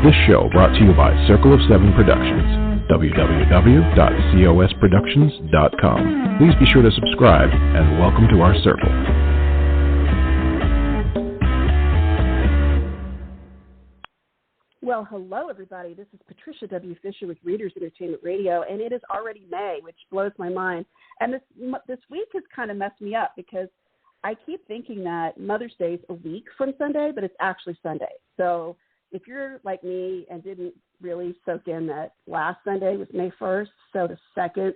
This show brought to you by Circle of Seven Productions, www.cosproductions.com. Please be sure to subscribe and welcome to our circle. Well, hello, everybody. This is Patricia W. Fisher with Readers Entertainment Radio, and it is already May, which blows my mind. And this week has kind of messed me up because I keep thinking that Mother's Day is a week from Sunday, but it's actually Sunday. So if you're like me and didn't really soak in that last Sunday was May 1st, so the second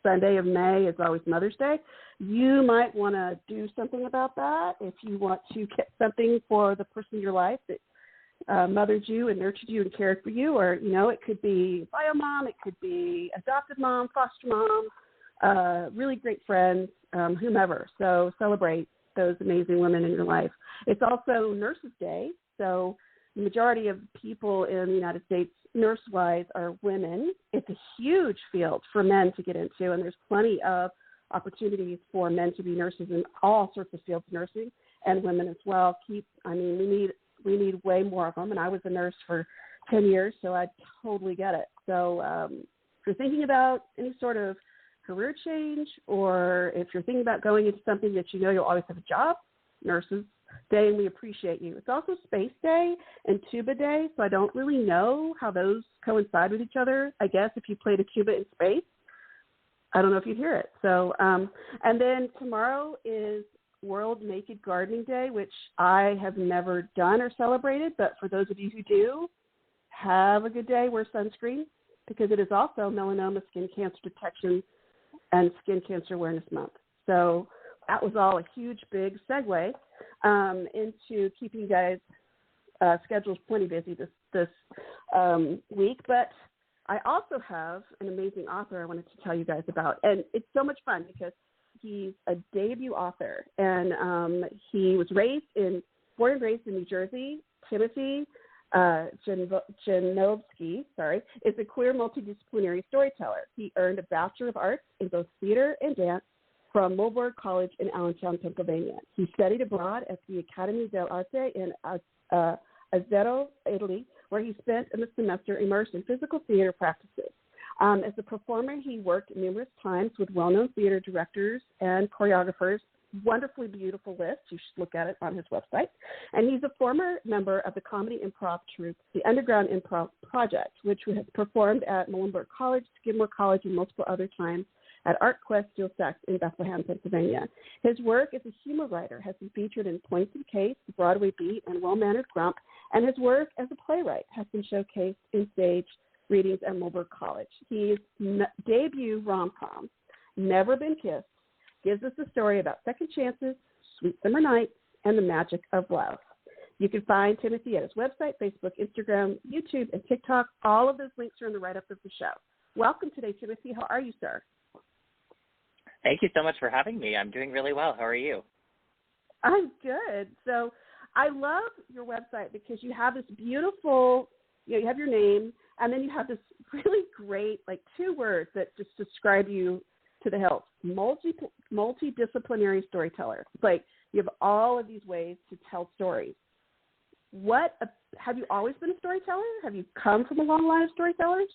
Sunday of May is always Mother's Day, you might want to do something about that if you want to get something for the person in your life that mothered you and nurtured you and cared for you, or, you know, it could be bio mom, it could be adopted mom, foster mom, really great friends, whomever. So celebrate those amazing women in your life. It's also Nurses Day, so the majority of people in the United States, nurse-wise, are women. It's a huge field for men to get into, and there's plenty of opportunities for men to be nurses in all sorts of fields of nursing, and women as well. We need way more of them, and I was a nurse for 10 years, so I totally get it. So if you're thinking about any sort of career change, or if you're thinking about going into something that you know you'll always have a job, Nurses Day, and we appreciate you. It's also Space Day and Tuba Day, so I don't really know how those coincide with each other. I guess if you played a tuba in space, I don't know if you'd hear it. So, and then tomorrow is World Naked Gardening Day, which I have never done or celebrated, but for those of you who do, have a good day, wear sunscreen, because it is also Melanoma Skin Cancer Detection and Skin Cancer Awareness Month. So that was all a huge, big segue into keeping you guys' schedules plenty busy this week. But I also have an amazing author I wanted to tell you guys about, and it's so much fun because he's a debut author, and he was born and raised in New Jersey. Timothy Janovsky, is a queer multidisciplinary storyteller. He earned a Bachelor of Arts in both theater and dance from Mulberg College in Allentown, Pennsylvania. He studied abroad at the Accademia dell'Arte in Azzetto, Italy, where he spent a semester immersed in physical theater practices. As a performer, he worked numerous times with well-known theater directors and choreographers. Wonderfully beautiful list. You should look at it on his website. And he's a former member of the comedy improv troupe, the Underground Improv Project, which has performed at Muhlenberg College, Skidmore College, and multiple other times at Art Quest Steel Stacks in Bethlehem, Pennsylvania. His work as a humor writer has been featured in Points and Case, The Broadway Beat, and Well-Mannered Grump, and his work as a playwright has been showcased in stage readings at Mulberg College. His debut rom-com, Never Been Kissed, gives us a story about second chances, sweet summer nights, and the magic of love. You can find Timothy at his website, Facebook, Instagram, YouTube, and TikTok. All of those links are in the write-up of the show. Welcome today, Timothy. How are you, sir? Thank you so much for having me. I'm doing really well. How are you? I'm good. So I love your website because you have this beautiful, you have your name, and then you have this really great, 2 words that just describe you to the hilt: multidisciplinary storyteller. It's like you have all of these ways to tell stories. Have you always been a storyteller? Have you come from a long line of storytellers?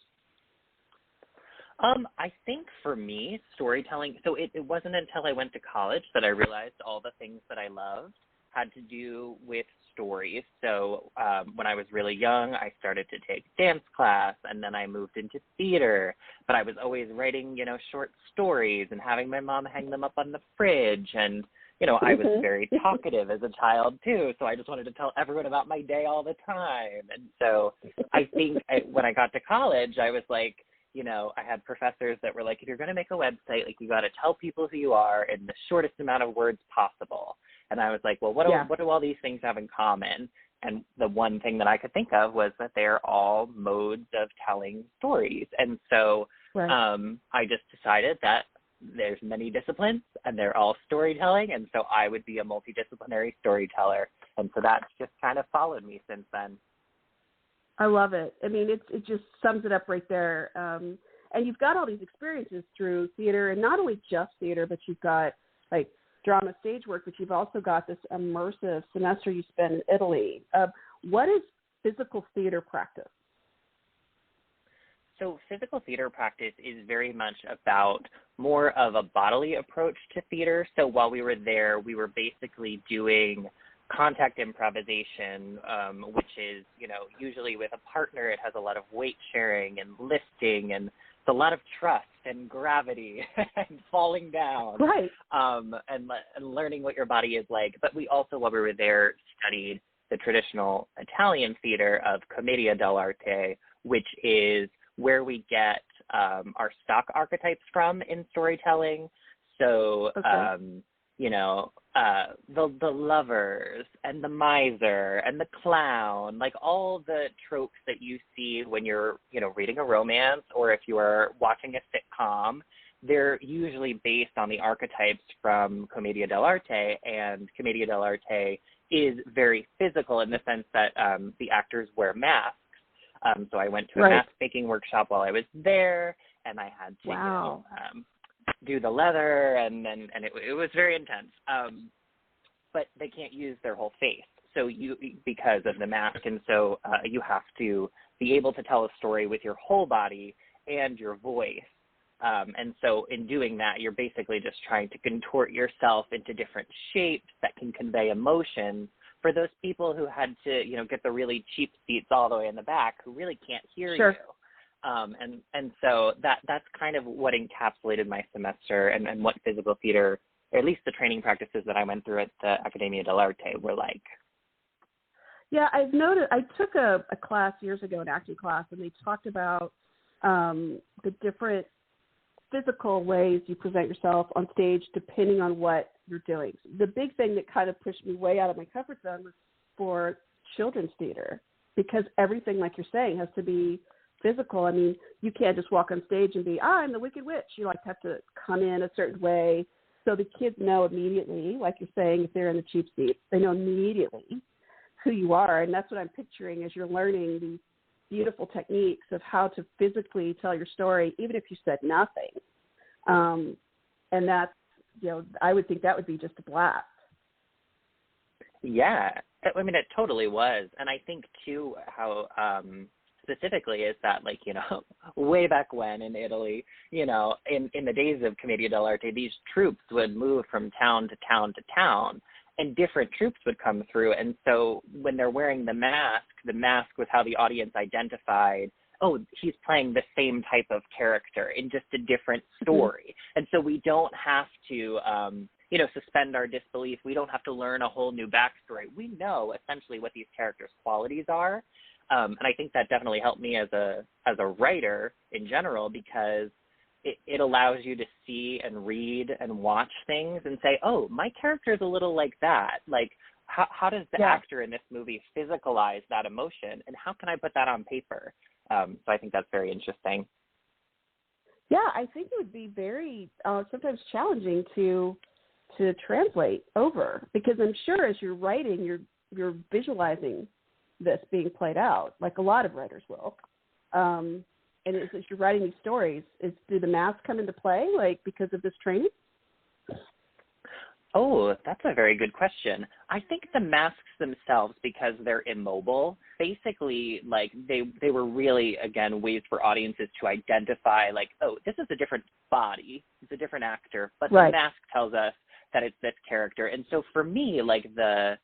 I think for me, storytelling, so it wasn't until I went to college that I realized all the things that I loved had to do with stories. So when I was really young, I started to take dance class, and then I moved into theater. But I was always writing, short stories and having my mom hang them up on the fridge. And, I was very talkative as a child, too. So I just wanted to tell everyone about my day all the time. And so I think when I got to college, I was like, I had professors that were like, if you're going to make a website, you got to tell people who you are in the shortest amount of words possible. And I was like, well, what do all these things have in common? And the one thing that I could think of was that they're all modes of telling stories. And so I just decided that there's many disciplines and they're all storytelling. And so I would be a multidisciplinary storyteller. And so that's just kind of followed me since then. I love it. I mean, it just sums it up right there. And you've got all these experiences through theater, and not only just theater, but you've got drama stage work, but you've also got this immersive semester you spent in Italy. What is physical theater practice? So physical theater practice is very much about more of a bodily approach to theater. So while we were there, we were basically doing contact improvisation, which is, usually with a partner, it has a lot of weight sharing and lifting, and it's a lot of trust and gravity and falling down, right? And learning what your body is like. But we also, while we were there, studied the traditional Italian theater of commedia dell'arte, which is where we get our stock archetypes from in storytelling. So, okay. The lovers and the miser and the clown, like all the tropes that you see when you're, reading a romance, or if you are watching a sitcom, they're usually based on the archetypes from commedia dell'arte, and commedia dell'arte is very physical in the sense that the actors wear masks. So I went to a mask making workshop while I was there, and I had to do the leather, and it was very intense. But they can't use their whole face, so because of the mask, and so you have to be able to tell a story with your whole body and your voice. And so in doing that, you're basically just trying to contort yourself into different shapes that can convey emotion for those people who had to, get the really cheap seats all the way in the back, who really can't hear you. And so that's kind of what encapsulated my semester, and what physical theater, or at least the training practices that I went through at the Accademia dell'Arte, were like. Yeah, I've noted. I took a class years ago, an acting class, and they talked about the different physical ways you present yourself on stage depending on what you're doing. The big thing that kind of pushed me way out of my comfort zone was for children's theater, because everything, like you're saying, has to be physical. I mean, you can't just walk on stage and be, I'm the Wicked Witch. You have to come in a certain way. So the kids know immediately, like you're saying, if they're in the cheap seats, they know immediately who you are. And that's what I'm picturing as you're learning these beautiful techniques of how to physically tell your story, even if you said nothing. And that's, I would think that would be just a blast. Yeah, I mean, it totally was. And I think, too, how specifically is that, way back when in Italy, in the days of Commedia dell'arte, these troops would move from town to town to town, and different troops would come through. And so when they're wearing the mask was how the audience identified, oh, he's playing the same type of character in just a different story. Mm-hmm. And so we don't have to, suspend our disbelief. We don't have to learn a whole new backstory. We know essentially what these characters' qualities are. And I think that definitely helped me as a writer in general, because it allows you to see and read and watch things and say, oh, my character is a little like that. Like, how does the actor in this movie physicalize that emotion, and how can I put that on paper? So I think that's very interesting. Yeah, I think it would be very sometimes challenging to translate over, because I'm sure as you're writing, you're visualizing this being played out, like a lot of writers will. And as you're writing these stories, do the masks come into play, because of this training? Oh, that's a very good question. I think the masks themselves, because they're immobile, basically, they were really, again, ways for audiences to identify, oh, this is a different body, it's a different actor, but the mask tells us that it's this character. And so for me, the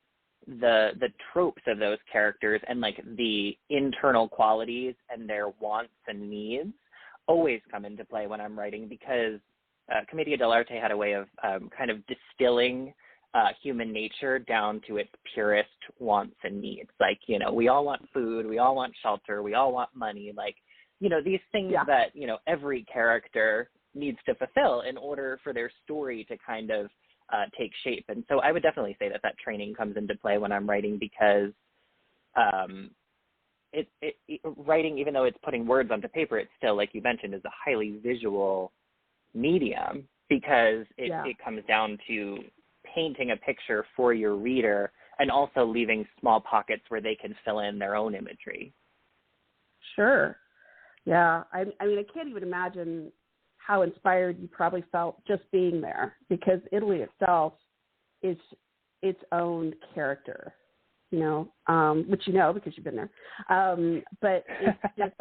tropes of those characters and the internal qualities and their wants and needs always come into play when I'm writing, because Commedia dell'arte had a way of kind of distilling human nature down to its purest wants and needs. We all want food, we all want shelter, we all want money, these things that, every character needs to fulfill in order for their story to kind of take shape. And so I would definitely say that training comes into play when I'm writing, because writing, even though it's putting words onto paper, it's still, like you mentioned, is a highly visual medium, because it comes down to painting a picture for your reader and also leaving small pockets where they can fill in their own imagery. Sure. Yeah. I mean, I can't even imagine how inspired you probably felt just being there, because Italy itself is its own character, which because you've been there. But it's just,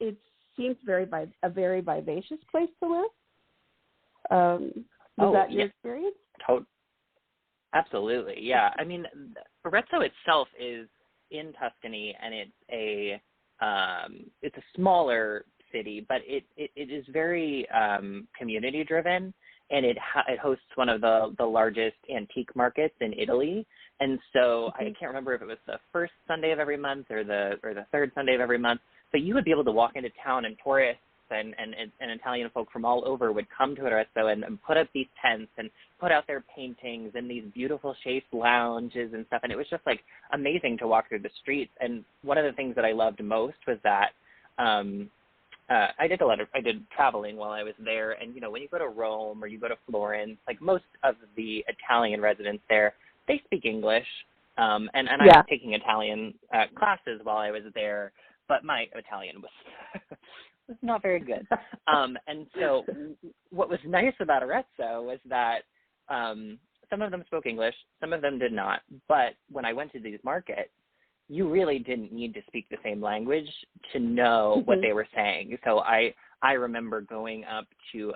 it's seems a very vivacious place to live. Was that your experience? Absolutely, yeah. I mean, Arezzo itself is in Tuscany, and it's a smaller city, but it is very community driven, and it hosts one of the largest antique markets in Italy. And so I can't remember if it was the first Sunday of every month or the third Sunday of every month, but you would be able to walk into town, and tourists and Italian folk from all over would come to Arezzo and put up these tents and put out their paintings in these beautiful shaped lounges and stuff. And it was just like amazing to walk through the streets. And one of the things that I loved most was that I did traveling while I was there. And, you know, when you go to Rome or you go to Florence, like most of the Italian residents there, they speak English. And I was taking Italian classes while I was there, but my Italian was was not very good. And so what was nice about Arezzo was that some of them spoke English, some of them did not. But when I went to these markets, you really didn't need to speak the same language to know what they were saying. So I remember going up to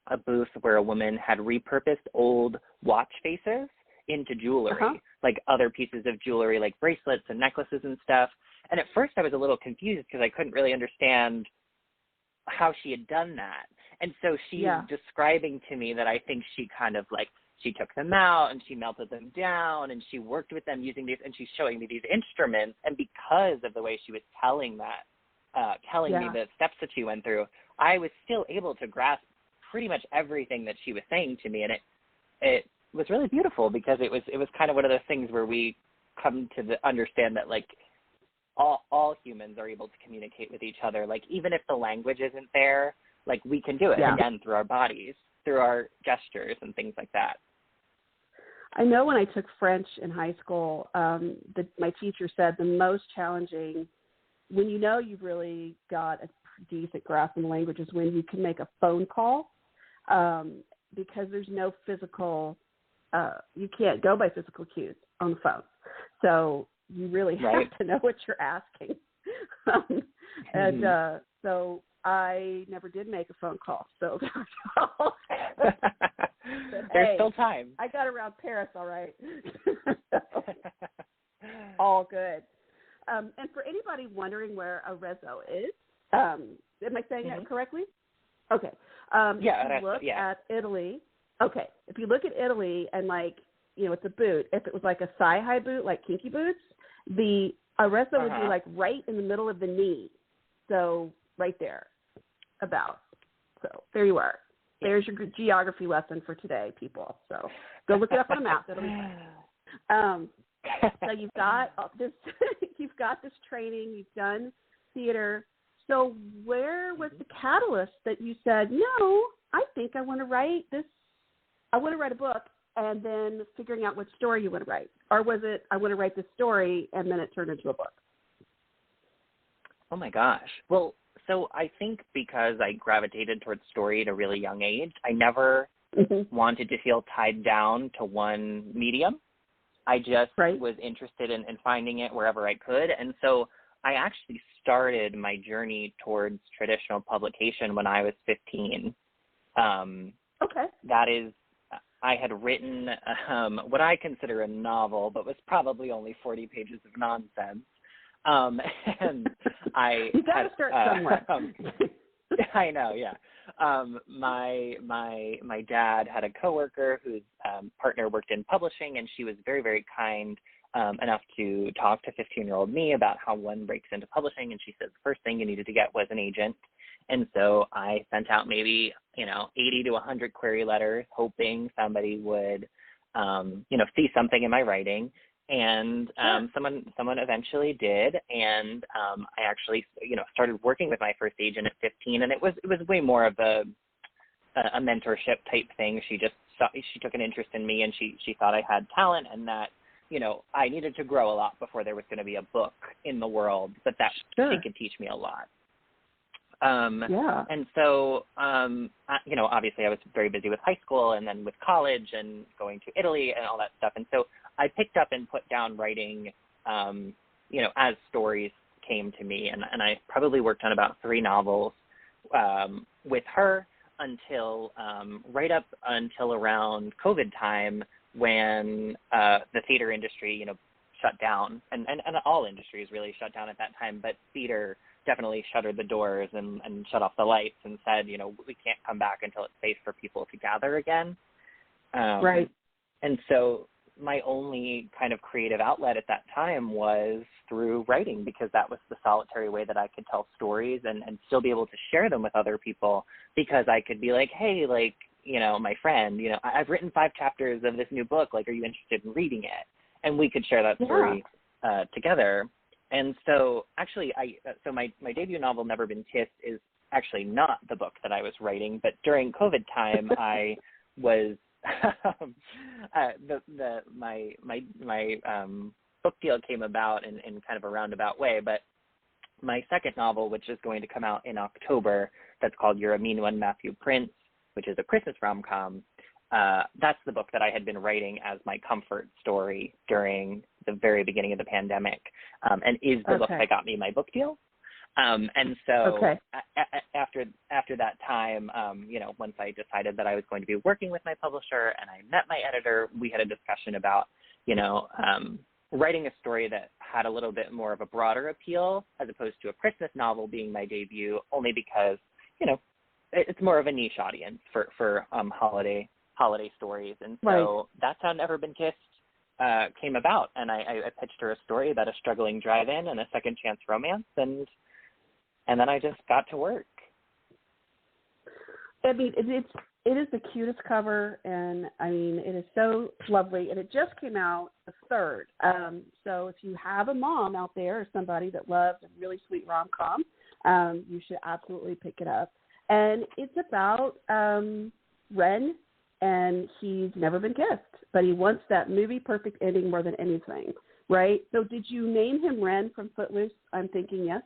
a booth where a woman had repurposed old watch faces into jewelry, like other pieces of jewelry, like bracelets and necklaces and stuff. And at first I was a little confused because I couldn't really understand how she had done that. And so she's describing to me that I think she kind of like, she took them out and she melted them down and she worked with them using these, and she's showing me these instruments. And because of the way she was telling me the steps that she went through, I was still able to grasp pretty much everything that she was saying to me. And it was really beautiful because it was kind of one of those things where we come to understand that like all humans are able to communicate with each other. Like even if the language isn't there, like we can do it again through our bodies, through our gestures and things like that. I know when I took French in high school, my teacher said the most challenging, when you know you've really got a decent grasp in the language, is when you can make a phone call, because there's no physical, you can't go by physical cues on the phone. So you really have to know what you're asking. So I never did make a phone call. So there's still time. I got around Paris all right. All good. And for anybody wondering where Arezzo is, am I saying that correctly? Okay. If you look at Italy, if you look at Italy and like, you know, it's a boot. If it was like a thigh-high boot, like kinky boots, the Arezzo would be like right in the middle of the knee. So right there, about. So there you are. There's your geography lesson for today, people. So go look it up on a map. That'll be fun. So you've got this. You've got this training. You've done theater. So where was the catalyst that you said, no, I think I want to write this. I want to write a book, and then figuring out what story you want to write? Or was it, I want to write this story, and then it turned into a book? Oh, my gosh. Well, so I think because I gravitated towards story at a really young age, I never wanted to feel tied down to one medium. I just was interested in finding it wherever I could. And so I actually started my journey towards traditional publication when I was 15. That is, I had written what I consider a novel, but was probably only 40 pages of nonsense. And I you got to start somewhere. I know, yeah. My dad had a coworker whose partner worked in publishing, and she was very, very kind enough to talk to 15-year-old me about how one breaks into publishing. And she said the first thing you needed to get was an agent. And so I sent out maybe, 80 to 100 query letters, hoping somebody would, see something in my writing. And someone eventually did, and I actually, started working with my first agent at 15, and it was way more of a mentorship type thing. She took an interest in me, and she thought I had talent, and that, I needed to grow a lot before there was going to be a book in the world, but that she could teach me a lot. And so, obviously I was very busy with high school and then with college and going to Italy and all that stuff. And so I picked up and put down writing, as stories came to me, and I probably worked on about 3 novels with her until right up until around COVID time, when the theater industry, shut down, and all industries really shut down at that time, but theater definitely shuttered the doors and shut off the lights and said, we can't come back until it's safe for people to gather again. Right. And so my only kind of creative outlet at that time was through writing, because that was the solitary way that I could tell stories and still be able to share them with other people, because I could be like, hey, like, my friend, I've written 5 chapters of this new book. Like, are you interested in reading it? And we could share that story together. And so actually, my debut novel, Never Been Kissed, is actually not the book that I was writing, but during COVID time, I was my book deal came about in kind of a roundabout way. But my second novel, which is going to come out in October, that's called You're a Mean One, Matthew Prince, which is a Christmas rom-com. That's the book that I had been writing as my comfort story during the very beginning of the pandemic, and is the book that got me my book deal. And so after that time, once I decided that I was going to be working with my publisher and I met my editor, we had a discussion about, writing a story that had a little bit more of a broader appeal as opposed to a Christmas novel being my debut, only because, it's more of a niche audience for holiday stories. And so that's how Never Been Kissed came about. And I pitched her a story about a struggling drive-in and a second chance romance, and then I just got to work. I mean, it is the cutest cover, and I mean, it is so lovely, and it just came out the 3rd. So if you have a mom out there or somebody that loves a really sweet rom-com, you should absolutely pick it up. And it's about Ren, and he's never been kissed, but he wants that movie-perfect ending more than anything, right? So did you name him Ren from Footloose? I'm thinking yes.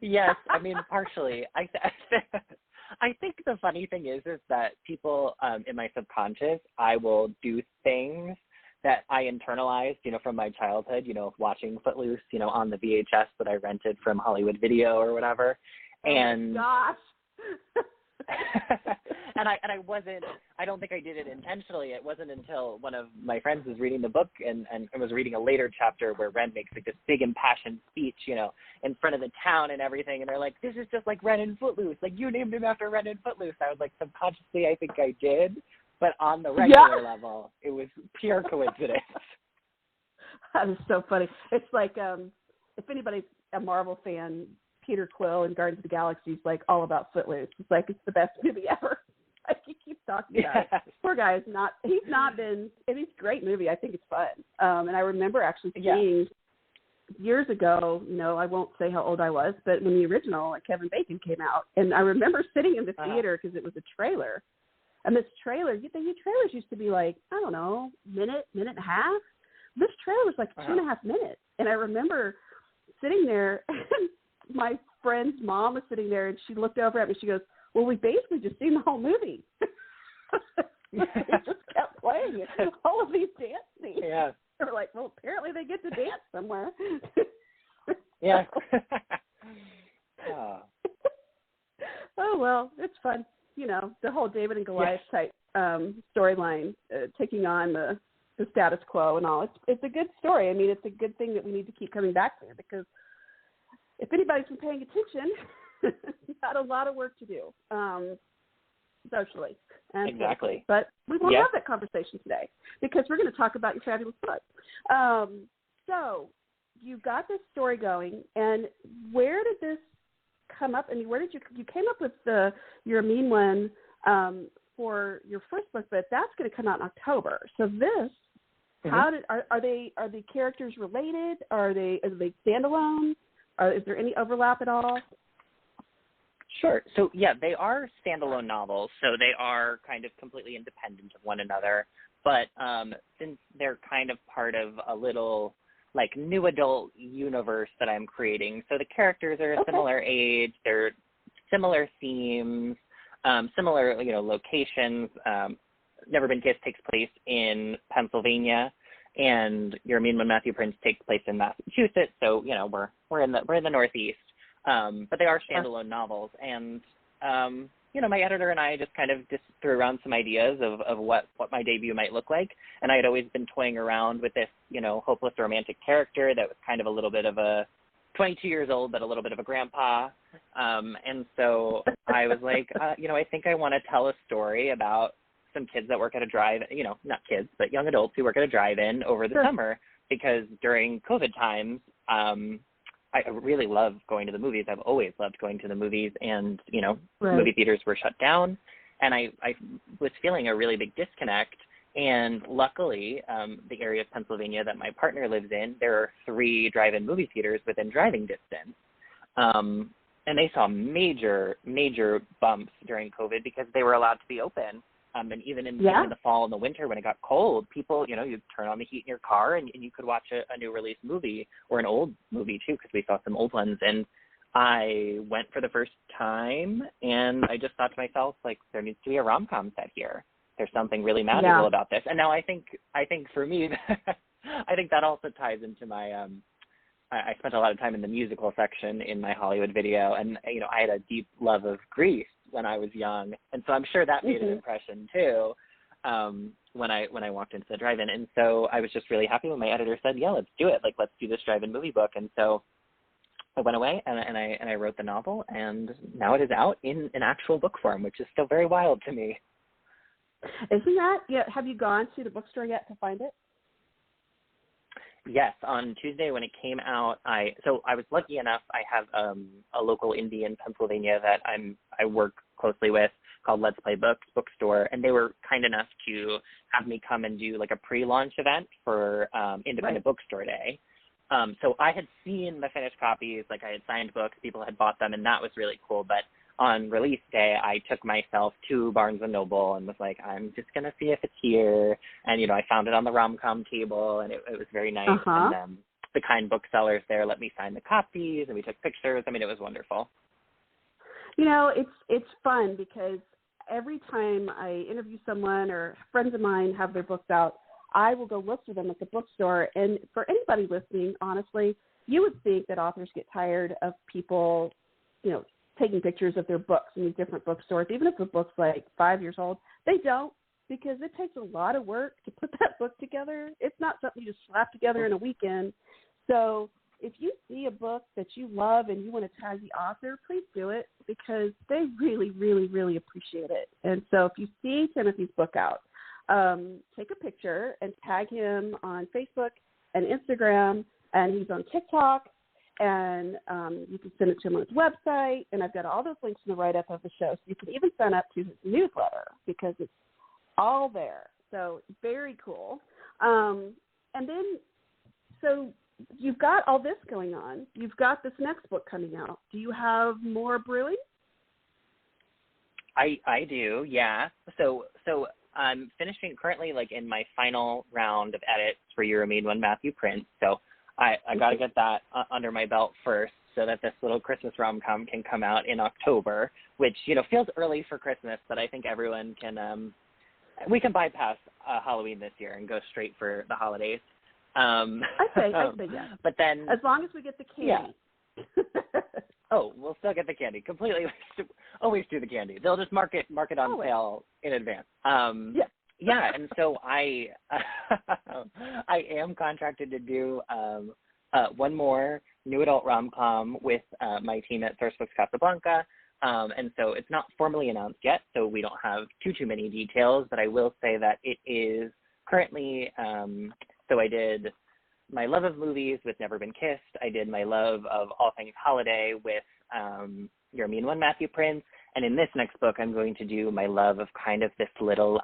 Yes, I mean, partially. I think the funny thing is that people in my subconscious, I will do things that I internalized, from my childhood, watching Footloose, on the VHS that I rented from Hollywood Video or whatever. And oh my gosh. and I don't think I did it intentionally. It wasn't until one of my friends was reading the book and was reading a later chapter where Ren makes like this big impassioned speech, in front of the town and everything. And they're like, this is just like Ren in Footloose. Like, you named him after Ren in Footloose. I was like, subconsciously, I think I did. But on the regular level, it was pure coincidence. That is so funny. It's like, if anybody's a Marvel fan, Peter Quill in Guardians of the Galaxy is like all about Footloose. It's like, it's the best movie ever. Like, he keeps talking about it. Poor guy he's not been, it's a great movie. I think it's fun. And I remember actually seeing years ago, I won't say how old I was, but when the original, like, Kevin Bacon came out, and I remember sitting in the theater because it was a trailer. And this trailer, the trailers used to be like, I don't know, minute and a half. This trailer was like 2.5 minutes. And I remember sitting there, and my friend's mom was sitting there, and she looked over at me. She goes, well, we basically just seen the whole movie. They just kept playing all of these dance scenes. Yeah. They were like, well, apparently they get to dance somewhere. Yeah. Oh, well, it's fun. The whole David and Goliath type storyline, taking on the status quo and all. It's a good story. I mean, it's a good thing that we need to keep coming back to, because if anybody's been paying attention, you've got a lot of work to do socially. And exactly. But we won't have that conversation today, because we're going to talk about your fabulous book. So you got this story going, and where did this come up? I mean, where did you came up with You're a Mean One for your first book, but that's going to come out in October. So this, are the characters related? Are they standalone? Is there any overlap at all? Sure. So, they are standalone novels, so they are kind of completely independent of one another. But since they're kind of part of a little, like, new adult universe that I'm creating, so the characters are a similar age, they're similar themes, similar, locations. Never Been Kissed takes place in Pennsylvania, and Your Mean One, Matthew Prince takes place in Massachusetts, so we're in the Northeast. But they are standalone novels, and my editor and I just kind of threw around some ideas of what my debut might look like, and I had always been toying around with this hopeless romantic character that was kind of a little bit of a 22 years old, but a little bit of a grandpa, and so I was like, I think I want to tell a story about some kids that work at a not kids, but young adults who work at a drive-in over the summer, because during COVID times, I really love going to the movies. I've always loved going to the movies, and, movie theaters were shut down, and I was feeling a really big disconnect. And luckily, the area of Pennsylvania that my partner lives in, there are 3 drive-in movie theaters within driving distance. And they saw major, major bumps during COVID because they were allowed to be open. And even in the fall and the winter when it got cold, people, you'd turn on the heat in your car and you could watch a new release movie, or an old movie too, because we saw some old ones. And I went for the first time, and I just thought to myself, like, there needs to be a rom-com set here. There's something really magical about this. And now I think for me, I think that also ties into my, I spent a lot of time in the musical section in my Hollywood video, and, I had a deep love of Grease when I was young. And so I'm sure that made an impression too, when I walked into the drive-in. And so I was just really happy when my editor said, yeah, let's do it. Like, let's do this drive-in movie book. And so I went away and I wrote the novel, and now it is out in an actual book form, which is still very wild to me. Isn't that? Yeah. Have you gone to the bookstore yet to find it? Yes, on Tuesday when it came out, I was lucky enough. I have a local indie in Pennsylvania that I work closely with called Let's Play Books bookstore, and they were kind enough to have me come and do like a pre-launch event for Independent Bookstore Day. So I had seen the finished copies, like I had signed books, people had bought them, and that was really cool. But on release day, I took myself to Barnes & Noble and was like, I'm just going to see if it's here. And, I found it on the rom-com table, and it was very nice. And the kind booksellers there let me sign the copies, and we took pictures. I mean, it was wonderful. It's fun because every time I interview someone or friends of mine have their books out, I will go look for them at the bookstore. And for anybody listening, honestly, you would think that authors get tired of people, taking pictures of their books in these different bookstores. Even if the book's like 5 years old, they don't, because it takes a lot of work to put that book together. It's not something you just slap together in a weekend. So if you see a book that you love and you want to tag the author, please do it, because they really, really, really appreciate it. And so if you see Timothy's book out, take a picture and tag him on Facebook and Instagram, and he's on TikTok. And you can send it to him on his website, and I've got all those links in the write-up of the show. So you can even sign up to his newsletter because it's all there. So very cool. And then, so you've got all this going on. You've got this next book coming out. Do you have more brewing? I do, yeah. So I'm finishing currently, like, in my final round of edits for Your Mean One, Matthew Prince. So I got to get that under my belt first so that this little Christmas rom-com can come out in October, which, feels early for Christmas, but I think everyone can, we can bypass Halloween this year and go straight for the holidays. I say yes. But then, as long as we get the candy. Yeah. Oh, we'll still get the candy. Completely, always do the candy. They'll just mark it on sale in advance. Yeah, and so I am contracted to do one more new adult rom-com with my team at Source Books Casablanca, and so it's not formally announced yet, so we don't have too many details, but I will say that it is currently, so I did my love of movies with Never Been Kissed. I did my love of all things holiday with Your Mean One, Matthew Prince, and in this next book I'm going to do my love of kind of this little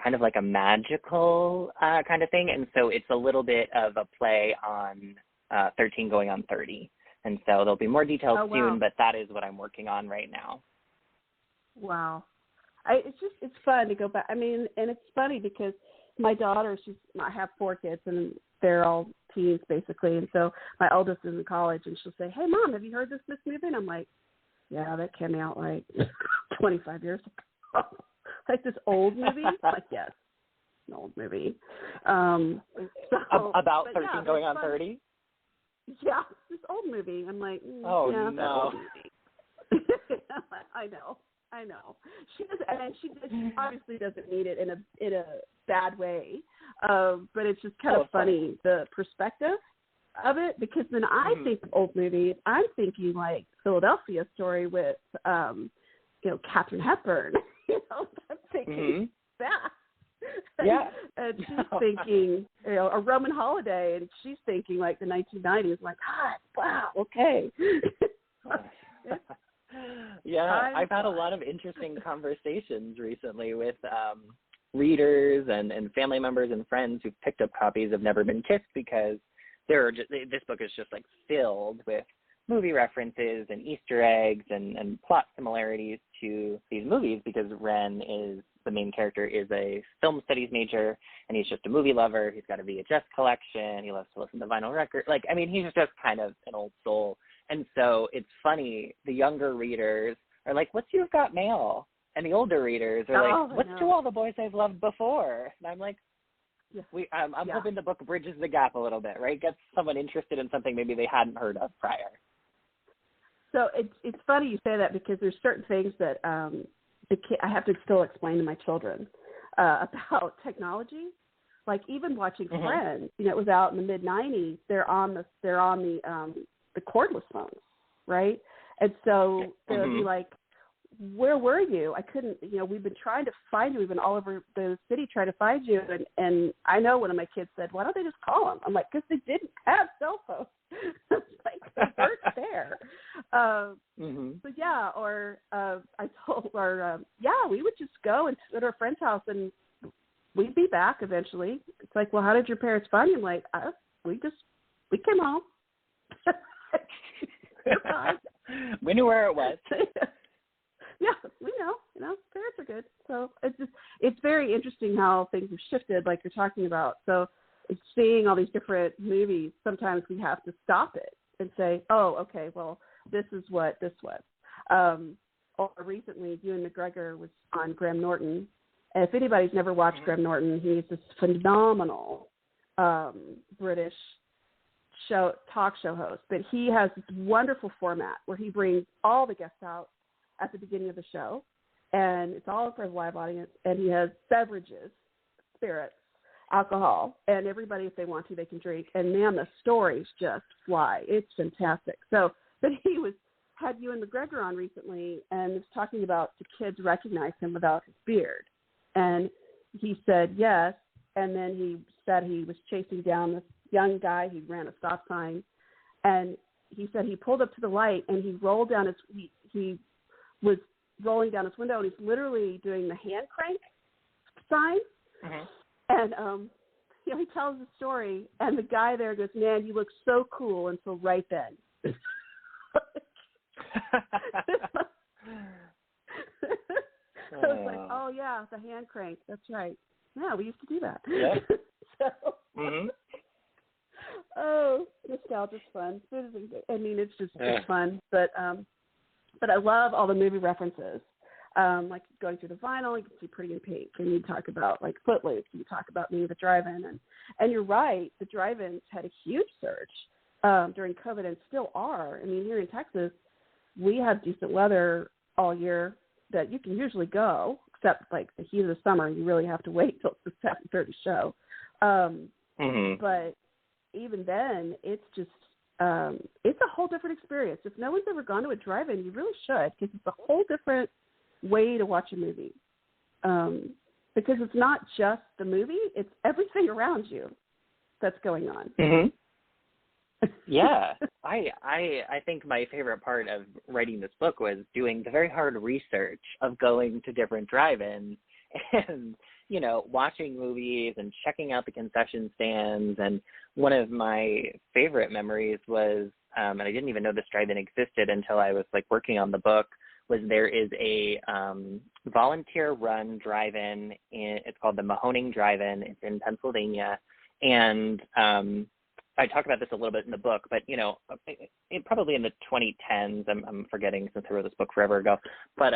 kind of like a magical kind of thing. And so it's a little bit of a play on 13 going on 30. And so there'll be more details soon, but that is what I'm working on right now. Wow. It's fun to go back. I mean, and it's funny because my daughter, I have 4 kids and they're all teens basically. And so my oldest is in college and she'll say, hey Mom, have you heard this movie? And I'm like, yeah, that came out like 25 years ago. Like this old movie? Like, yes. an old movie. About 13 going on 30? Yeah, this old movie. I'm like, oh, yeah, no. I know. She obviously doesn't need it in a bad way, but it's just kind of funny, the perspective of it, because when I think of old movies, I'm thinking like Philadelphia Story with, Katharine Hepburn. I'm thinking that. Yeah. And she's thinking, a Roman Holiday, and she's thinking like the 1990s. Like, wow, okay. Yeah, I've had a lot of interesting conversations recently with readers and family members and friends who've picked up copies of Never Been Kissed because this book is just like filled with movie references and Easter eggs and plot similarities to these movies, because Ren is, the main character, is a film studies major, and he's just a movie lover. He's got a VHS collection. He loves to listen to vinyl records. He's just kind of an old soul. And so it's funny, the younger readers are like, what's You've Got Mail? And the older readers are like, what's To All the Boys I've Loved Before? And I'm like, I'm hoping the book bridges the gap a little bit, right? Gets someone interested in something maybe they hadn't heard of prior. So it's funny you say that, because there's certain things that I have to still explain to my children about technology. Like even watching Friends, it was out in the mid-90s. They're on the cordless phones, right? And so they'll be like, where were you? I couldn't, we've been trying to find you. We've been all over the city trying to find you. And I know one of my kids said, why don't they just call them? I'm like, because they didn't have cell phones. Like, they weren't there. But yeah, or I told her, we would just go and sit at our friend's house and we'd be back eventually. It's like, well, how did your parents find you? I'm like, we came home. We knew where it was. Yeah, we know. Parents are good. So it's very interesting how things have shifted, like you're talking about. So it's seeing all these different movies. Sometimes we have to stop it and say, oh, okay, well, this is what this was. Or recently, Ewan McGregor was on Graham Norton. And if anybody's never watched Graham Norton, he's this phenomenal British talk show host. But he has this wonderful format where he brings all the guests out at the beginning of the show, and it's all for a live audience, and he has beverages, spirits, alcohol, and everybody, if they want to, they can drink. And man, the stories just fly. It's fantastic. So, but he had Ewan McGregor on recently and was talking about the kids recognize him without his beard. And he said yes, and then he said he was chasing down this young guy. He ran a stop sign, and he said he pulled up to the light, and he rolled down he was rolling down his window, and he's literally doing the hand crank sign. And, he tells the story, and the guy there goes, man, you look so cool until right then. So it's like, oh, yeah, the hand crank. That's right. Yeah, we used to do that. Yeah. Oh, nostalgia's fun. It's just it's fun. But I love all the movie references. Like going through the vinyl, you can see Pretty in Pink, and you talk about like Footloose, and you talk about Me, the Drive-In, and you're right, the drive-ins had a huge surge during COVID, and still are. I mean, here in Texas, we have decent weather all year that you can usually go, except like the heat of the summer, you really have to wait till it's the 7:30 show. But even then, it's just it's a whole different experience. If no one's ever gone to a drive-in, you really should, because it's a whole different way to watch a movie. Because it's not just the movie, it's everything around you that's going on. Yeah. I think my favorite part of writing this book was doing the very hard research of going to different drive-ins and, watching movies and checking out the concession stands. And one of my favorite memories was, and I didn't even know this drive-in existed until I was working on the book, was there is a volunteer-run drive-in. It's called the Mahoning Drive-In. It's in Pennsylvania. And I talk about this a little bit in the book, but, probably in the 2010s, I'm forgetting since I wrote this book forever ago, but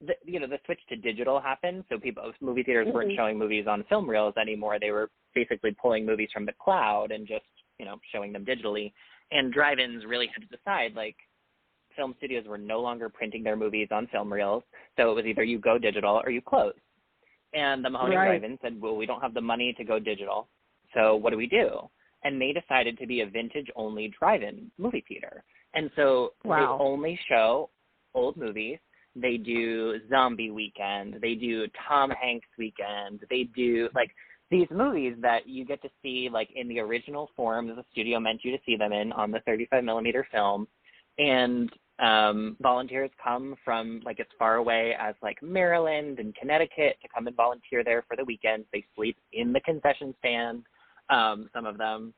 the switch to digital happened. So movie theaters weren't showing movies on film reels anymore. They were basically pulling movies from the cloud and just, showing them digitally. And drive-ins really had to decide, like, film studios were no longer printing their movies on film reels. So it was either you go digital or you close. And the Mahoning Drive-In said, well, we don't have the money to go digital. So what do we do? And they decided to be a vintage-only drive-in movie theater. And so they only show old movies. They do Zombie Weekend. They do Tom Hanks Weekend. They do, like, these movies that you get to see, like, in the original form that the studio meant you to see them in on the 35mm film. And volunteers come from, like, as far away as, like, Maryland and Connecticut to come and volunteer there for the weekend. They sleep in the concession stand, some of them.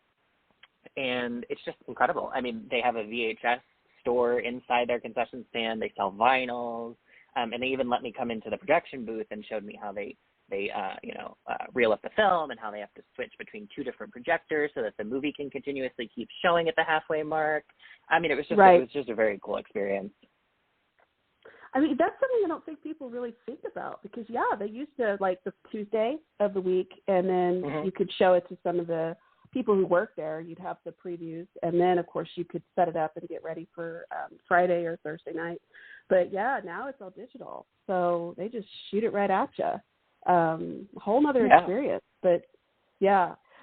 And it's just incredible. I mean, they have a VHS store inside their concession stand. They sell vinyls. And they even let me come into the projection booth and showed me how they reel up the film and how they have to switch between two different projectors so that the movie can continuously keep showing at the halfway mark. I mean, it was just a very cool experience. I mean, that's something I don't think people really think about because, they used to, like, the Tuesday of the week, and then you could show it to some of the people who work there. You'd have the previews, and then, of course, you could set it up and get ready for Friday or Thursday night. But, now it's all digital, so they just shoot it right at you. Whole other experience. But,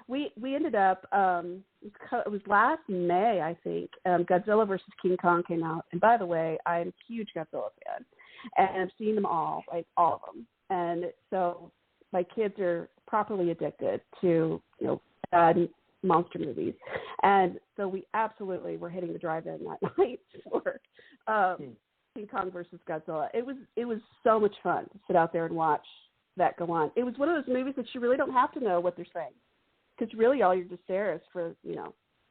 we ended up, it was last May, I think, Godzilla versus King Kong came out. And by the way, I'm a huge Godzilla fan. And I've seen them all, like all of them. And so my kids are properly addicted to, bad monster movies. And so we absolutely were hitting the drive-in that night for King Kong versus Godzilla. It was so much fun to sit out there and watch that go on. It was one of those movies that you really don't have to know what they're saying. Because really all you're just there is for,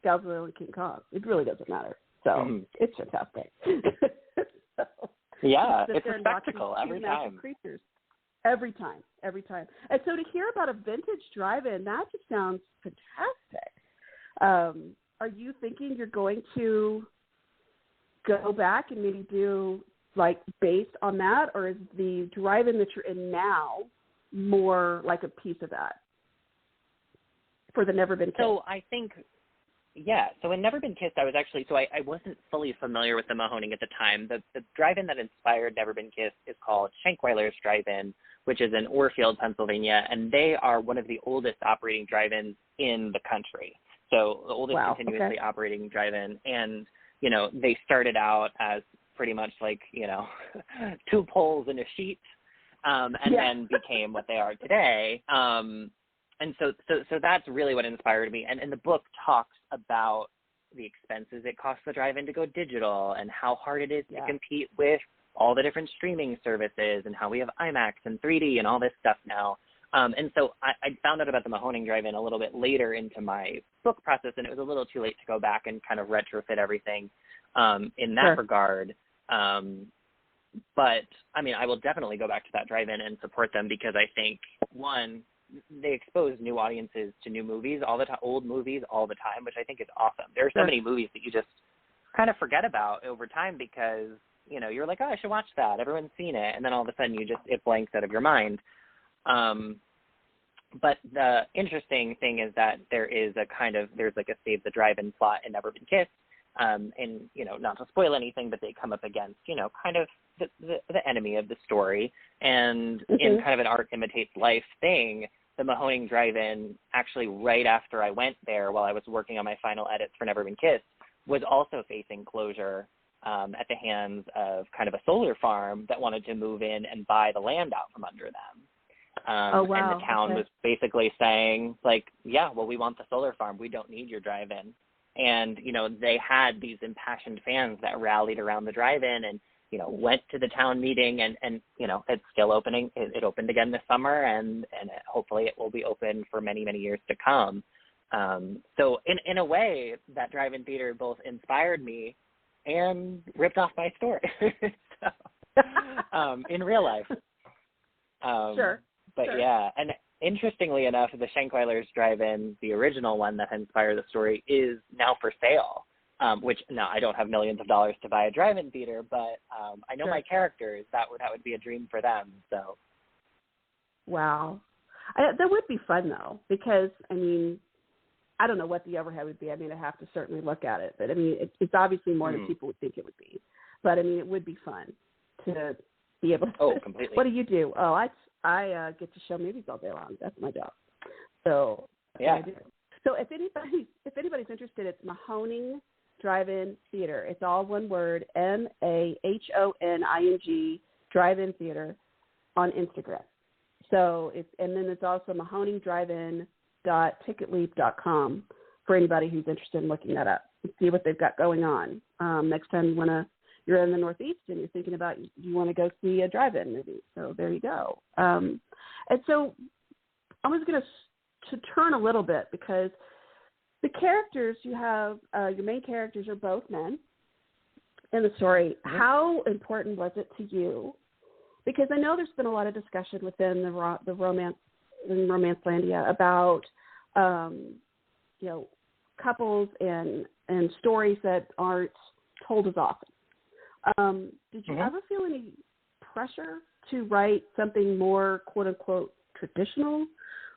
Godzilla and King Kong. It really doesn't matter. So it's fantastic. It's a spectacle every time. Creatures. Every time. And so to hear about a vintage drive-in, that just sounds fantastic. Are you thinking you're going to go back and maybe do, like, based on that? Or is the drive-in that you're in now more like a piece of that? For the Never Been Kissed. So I think, so in Never Been Kissed, I was actually, I wasn't fully familiar with the Mahoning at the time. The drive-in that inspired Never Been Kissed is called Shankweiler's Drive-In, which is in Orfield, Pennsylvania, and they are one of the oldest operating drive-ins in the country. So the oldest continuously operating drive-in, and, they started out as pretty much like, two poles in a sheet, and then became what they are today. And so that's really what inspired me. And the book talks about the expenses it costs the drive-in to go digital and how hard it is to compete with all the different streaming services and how we have IMAX and 3D and all this stuff now. And so I found out about the Mahoning Drive-In a little bit later into my book process, and it was a little too late to go back and kind of retrofit everything in that regard. But, I mean, I will definitely go back to that drive-in and support them because I think, one, they expose new audiences to new movies all the time, old movies all the time, which I think is awesome. There are so many movies that you just kind of forget about over time because, you're like, oh, I should watch that. Everyone's seen it. And then all of a sudden it blanks out of your mind. But the interesting thing is that there's like a Save the Drive-In plot in Never Been Kissed. And, not to spoil anything, but they come up against, kind of the enemy of the story. And in kind of an art imitates life thing, the Mahoning Drive-In, actually right after I went there while I was working on my final edits for Never Been Kissed, was also facing closure at the hands of kind of a solar farm that wanted to move in and buy the land out from under them. And the town was basically saying, like, we want the solar farm. We don't need your drive-in. And, they had these impassioned fans that rallied around the drive-in and, went to the town meeting and it's still opening. It opened again this summer and hopefully it will be open for many, many years to come. So in a way, that drive-in theater both inspired me and ripped off my story in real life. But and interestingly enough, the Shankweiler's Drive-In, the original one that inspired the story, is now for sale. which, no, I don't have millions of dollars to buy a drive-in theater, but I know Sure. my characters, that would be a dream for them. So. Wow. That would be fun, though, because, I mean, I don't know what the overhead would be. I mean, I have to certainly look at it. But, I mean, it's obviously more than people would think it would be. But, I mean, it would be fun to be able to. Oh, completely. What do you do? Oh, I get to show movies all day long. That's my job. So, that's yeah. what I do. So if anybody's interested, it's Mahoning Drive-In Theater. It's all one word, MAHONING Drive-In Theater on Instagram. So and then it's also mahoningdrivein.ticketleap.com for anybody who's interested in looking that up and see what they've got going on. Next time you're in the Northeast and you're thinking about you want to go see a drive-in movie. So there you go. And so I was going to turn a little bit because the characters you have, your main characters are both men in the story. Mm-hmm. How important was it to you? Because I know there's been a lot of discussion within the romance in Romancelandia about, couples and stories that aren't told as often. Did you ever feel any pressure to write something more quote unquote traditional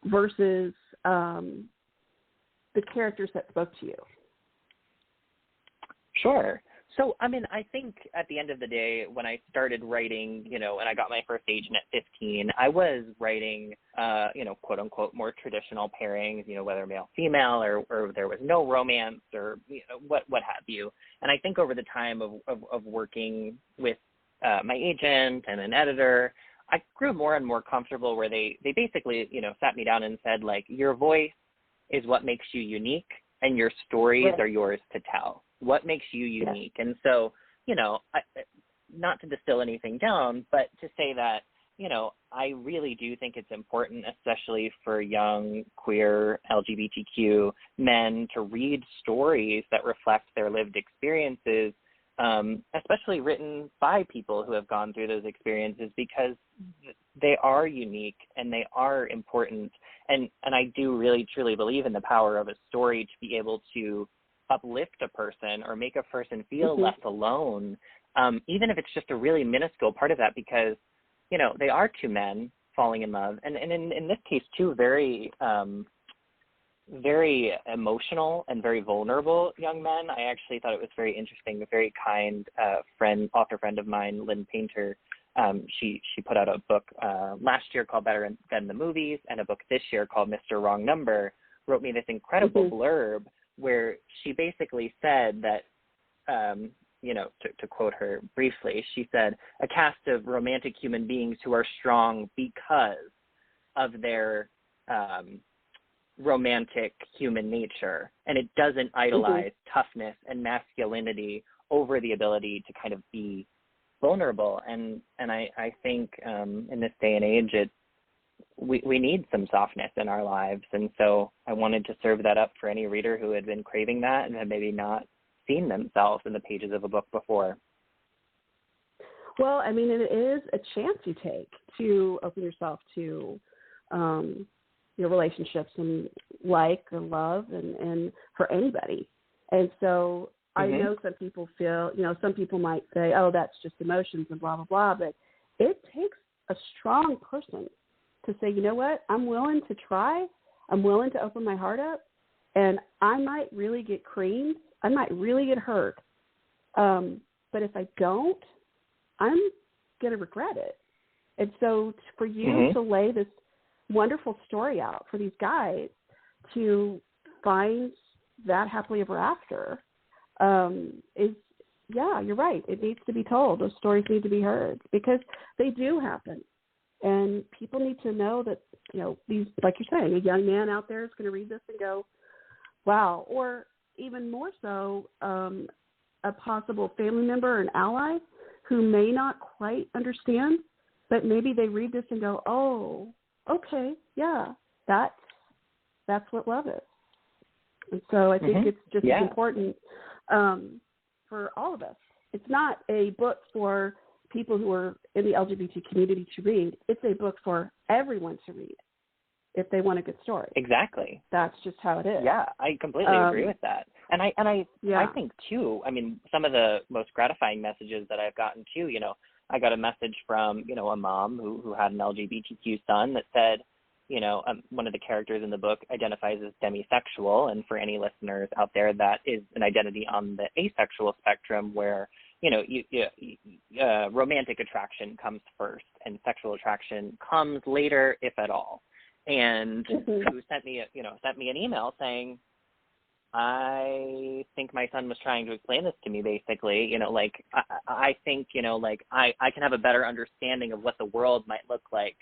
versus the characters that spoke to you? Sure. So, I mean, I think at the end of the day, when I started writing, and I got my first agent at 15, I was writing, quote unquote, more traditional pairings, whether male, female, or there was no romance or, what have you. And I think over the time of working with my agent and an editor, I grew more and more comfortable where they basically, sat me down and said, like, your voice is what makes you unique and your stories are yours to tell. What makes you unique? Yeah. And so, not to distill anything down, but to say that, I really do think it's important, especially for young, queer, LGBTQ men, to read stories that reflect their lived experiences, especially written by people who have gone through those experiences, because they are unique and they are important. And I do really, truly believe in the power of a story to be able to uplift a person or make a person feel left alone, even if it's just a really minuscule part of that, because, they are two men falling in love. And in this case, two very, very emotional and very vulnerable young men. I actually thought it was very interesting. A very kind author friend of mine, Lynn Painter, she put out a book last year called Better Than the Movies, and a book this year called Mr. Wrong Number, wrote me this incredible blurb where she basically said that, to quote her briefly, she said, a cast of romantic human beings who are strong because of their romantic human nature. And it doesn't idolize toughness and masculinity over the ability to kind of be vulnerable. And I think in this day and age, we need some softness in our lives. And so I wanted to serve that up for any reader who had been craving that and had maybe not seen themselves in the pages of a book before. Well, I mean, it is a chance you take to open yourself to your relationships and like or love and for anybody. And so I know some people feel, some people might say, oh, that's just emotions and blah, blah, blah. But it takes a strong person to say, you know what, I'm willing to try. I'm willing to open my heart up. And I might really get creamed. I might really get hurt. But if I don't, I'm going to regret it. And so for you to lay this wonderful story out for these guys to find that happily ever after is, you're right. It needs to be told. Those stories need to be heard because they do happen. And people need to know that, these, like you're saying, a young man out there is going to read this and go, wow. Or even more so, a possible family member or an ally who may not quite understand, but maybe they read this and go, oh, okay, yeah, that's what love is. And so I think it's just as important for all of us. It's not a book for people who are in the LGBT community to read. It's a book for everyone to read if they want a good story. Exactly. That's just how it is. Yeah, I completely agree with that. And I think too, I mean, some of the most gratifying messages that I've gotten too, you know, I got a message from, you know, a mom who had an LGBTQ son that said, you know, one of the characters in the book identifies as demisexual. And for any listeners out there, that is an identity on the asexual spectrum where, you know, romantic attraction comes first and sexual attraction comes later, if at all. And who sent me an email saying, I think my son was trying to explain this to me, basically, you know, like, I think, you know, like, I can have a better understanding of what the world might look like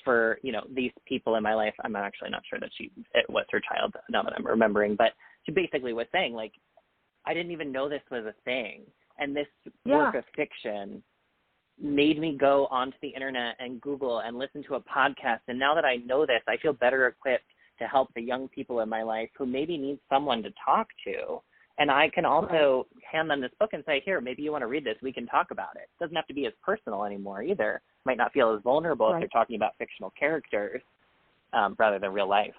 for, you know, these people in my life. I'm actually not sure that it was her child, now that I'm remembering, but she basically was saying, like, I didn't even know this was a thing. And this work of fiction made me go onto the internet and Google and listen to a podcast. And now that I know this, I feel better equipped to help the young people in my life who maybe need someone to talk to. And I can also hand them this book and say, here, maybe you want to read this. We can talk about it. It doesn't have to be as personal anymore either. Might not feel as vulnerable if they're talking about fictional characters rather than real life.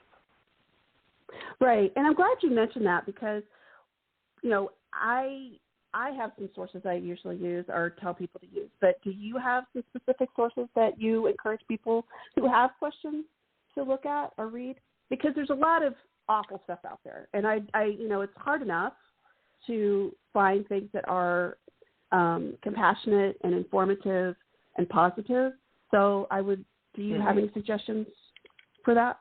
Right. And I'm glad you mentioned that because, you know, I have some sources I usually use or tell people to use, but do you have some specific sources that you encourage people who have questions to look at or read? Because there's a lot of awful stuff out there. And I you know, it's hard enough to find things that are compassionate and informative and positive. So do you have any suggestions for that?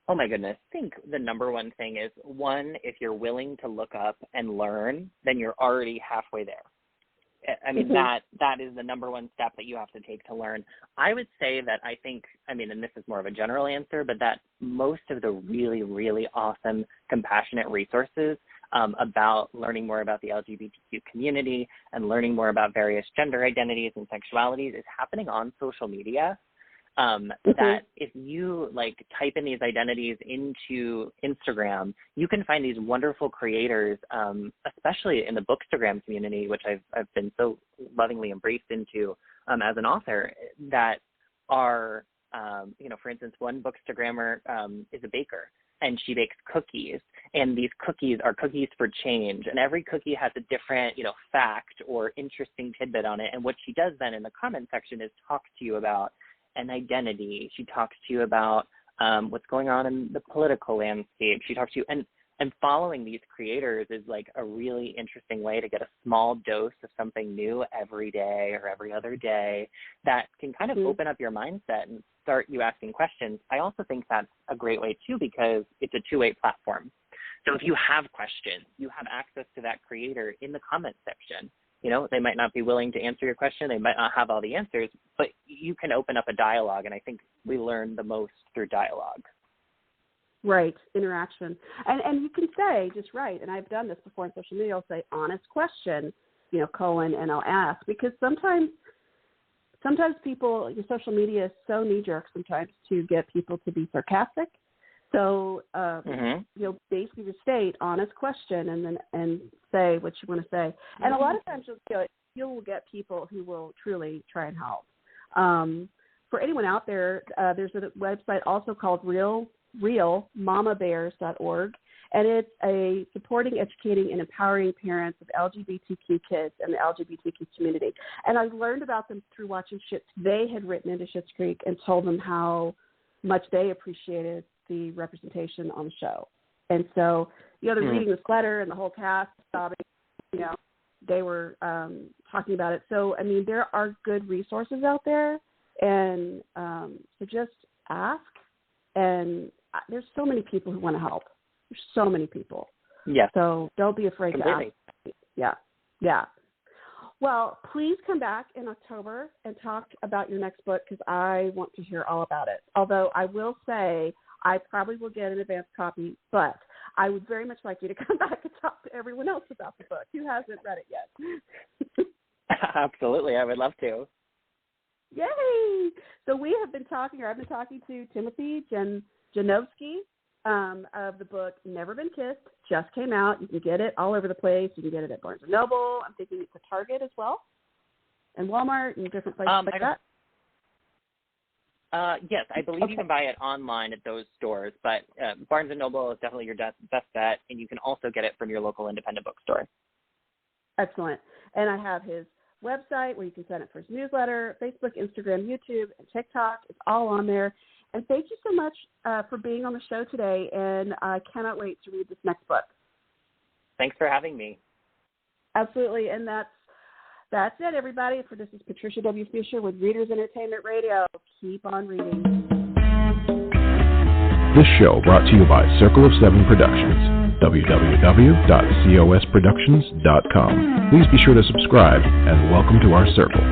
Oh my goodness. I think the number one thing is, one, if you're willing to look up and learn, then you're already halfway there. I mean, that is the number one step that you have to take to learn. I would say that I think, I mean, and this is more of a general answer, but that most of the really, really awesome, compassionate resources about learning more about the LGBTQ community and learning more about various gender identities and sexualities is happening on social media. That if you like type in these identities into Instagram, you can find these wonderful creators, especially in the Bookstagram community, which I've been so lovingly embraced into as an author, that are, you know, for instance, one Bookstagrammer is a baker, and she bakes cookies, and these cookies are cookies for change, and every cookie has a different, you know, fact or interesting tidbit on it. And what she does then in the comment section is talk to you about an identity. She talks to you about what's going on in the political landscape. She talks to you, and following these creators is like a really interesting way to get a small dose of something new every day or every other day that can kind of open up your mindset and start you asking questions. I also think that's a great way too, because it's a two-way platform. So if you have questions, you have access to that creator in the comment section. You know, they might not be willing to answer your question. They might not have all the answers, but you can open up a dialogue. And I think we learn the most through dialogue. Right. Interaction. And you can say, just right, and I've done this before on social media, I'll say honest question, you know, colon, and I'll ask, because sometimes people, your social media is so knee-jerk sometimes to get people to be sarcastic. So, you know, basically just state honest question and say what you want to say. And a lot of times you'll get people who will truly try and help. For anyone out there, there's a website also called realmamabears.org, and it's a supporting, educating, and empowering parents of LGBTQ kids and the LGBTQ community. And I learned about them through watching Schitt's. They had written into Schitt's Creek and told them how much they appreciated the representation on the show. And so, you know, they're reading this letter and the whole cast sobbing, you know, they were talking about it. So, I mean, there are good resources out there, and so just ask. And there's so many people who want to help. There's so many people. Yeah. So don't be afraid to ask. Yeah. Yeah. Well, please come back in October and talk about your next book, because I want to hear all about it. Although I will say I probably will get an advance copy, but I would very much like you to come back and talk to everyone else about the book who hasn't read it yet. Absolutely. I would love to. Yay! So we have been talking, or I've been talking to Timothy Janovsky of the book Never Been Kissed. Just came out. You can get it all over the place. You can get it at Barnes & Noble. I'm thinking it's at Target as well, and Walmart and different places like that. Yes, I believe you can buy it online at those stores, but Barnes & Noble is definitely your best bet, and you can also get it from your local independent bookstore. Excellent. And I have his website where you can sign up for his newsletter, Facebook, Instagram, YouTube, and TikTok. It's all on there. And thank you so much for being on the show today, and I cannot wait to read this next book. Thanks for having me. Absolutely, and that's it, everybody. This is Patricia W. Fisher with Readers Entertainment Radio. Keep on reading. This show brought to you by Circle of Seven Productions, www.cosproductions.com. Please be sure to subscribe and welcome to our circle.